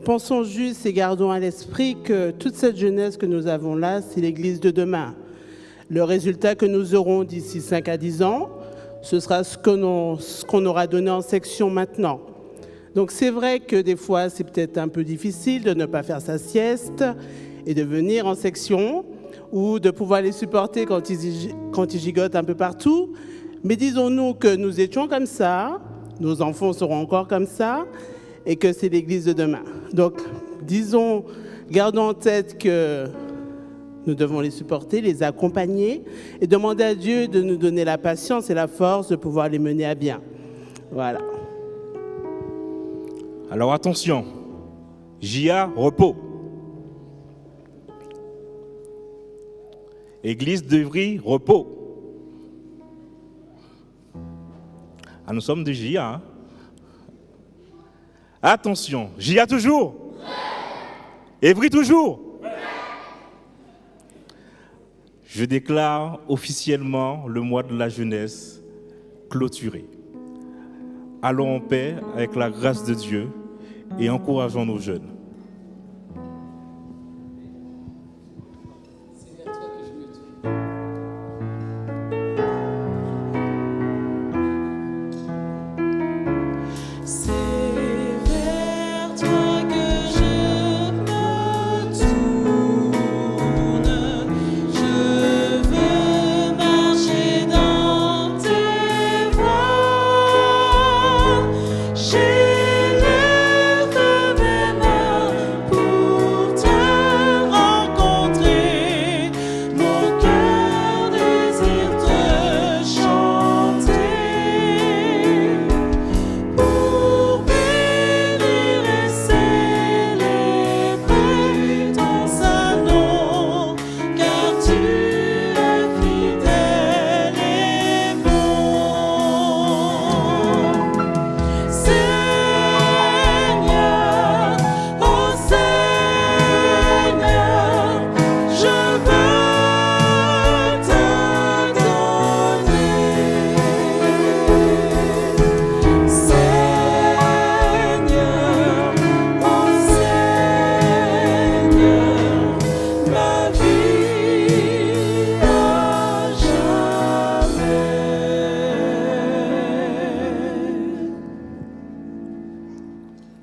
pensons juste et gardons à l'esprit que toute cette jeunesse que nous avons là, c'est l'Église de demain. Le résultat que nous aurons d'ici 5 à 10 ans, ce sera ce qu'on aura donné en section maintenant. Donc c'est vrai que des fois, c'est peut-être un peu difficile de ne pas faire sa sieste et de venir en section ou de pouvoir les supporter quand ils gigotent un peu partout. Mais disons-nous que nous étions comme ça, nos enfants seront encore comme ça, et que c'est l'Église de demain. Donc, gardons en tête que nous devons les supporter, les accompagner, et demander à Dieu de nous donner la patience et la force de pouvoir les mener à bien. Voilà. Alors attention, JA, repos. Église d'Evry, repos. Ah, nous sommes de JA. Hein? Attention, JA toujours. Ouais. Evry toujours. Ouais. Je déclare officiellement le mois de la jeunesse clôturé. Allons en paix avec la grâce de Dieu et encourageons nos jeunes. C'est vers toi que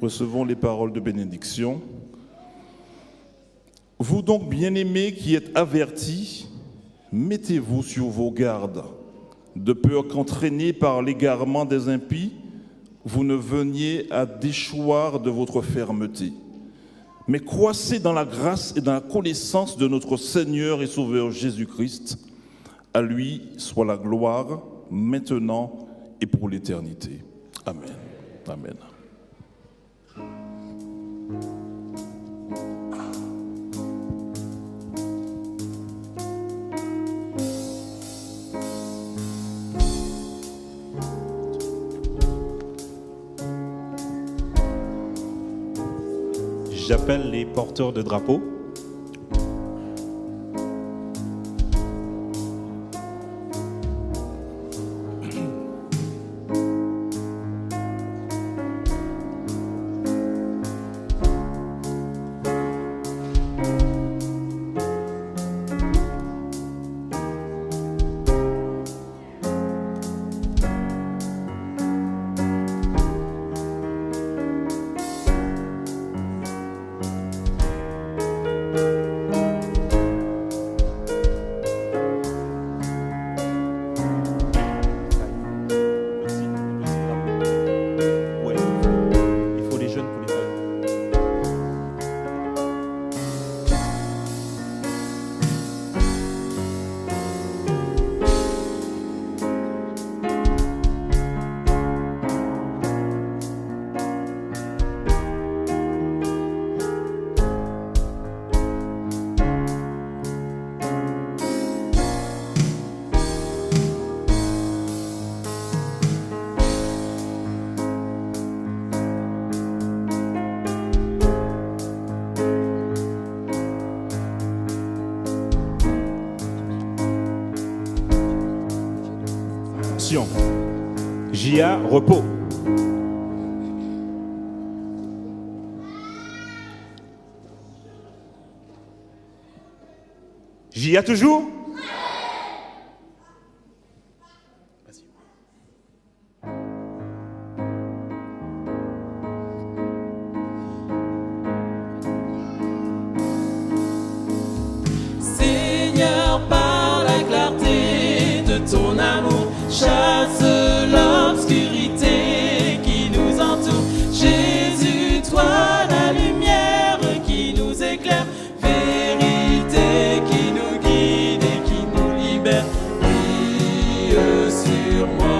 Recevons les paroles de bénédiction. Vous donc, bien-aimés qui êtes avertis, mettez-vous sur vos gardes, de peur qu'entraînés par l'égarement des impies, vous ne veniez à déchoir de votre fermeté. Mais croissez dans la grâce et dans la connaissance de notre Seigneur et Sauveur Jésus-Christ. À lui soit la gloire, maintenant et pour l'éternité. Amen. Amen. J'appelle les porteurs de drapeaux. JA, repos. JA toujours? Seigneur, par la clarté de ton amour, chasse l'obscurité qui nous entoure. Jésus, toi la lumière qui nous éclaire, vérité qui nous guide et qui nous libère. Brille sur moi.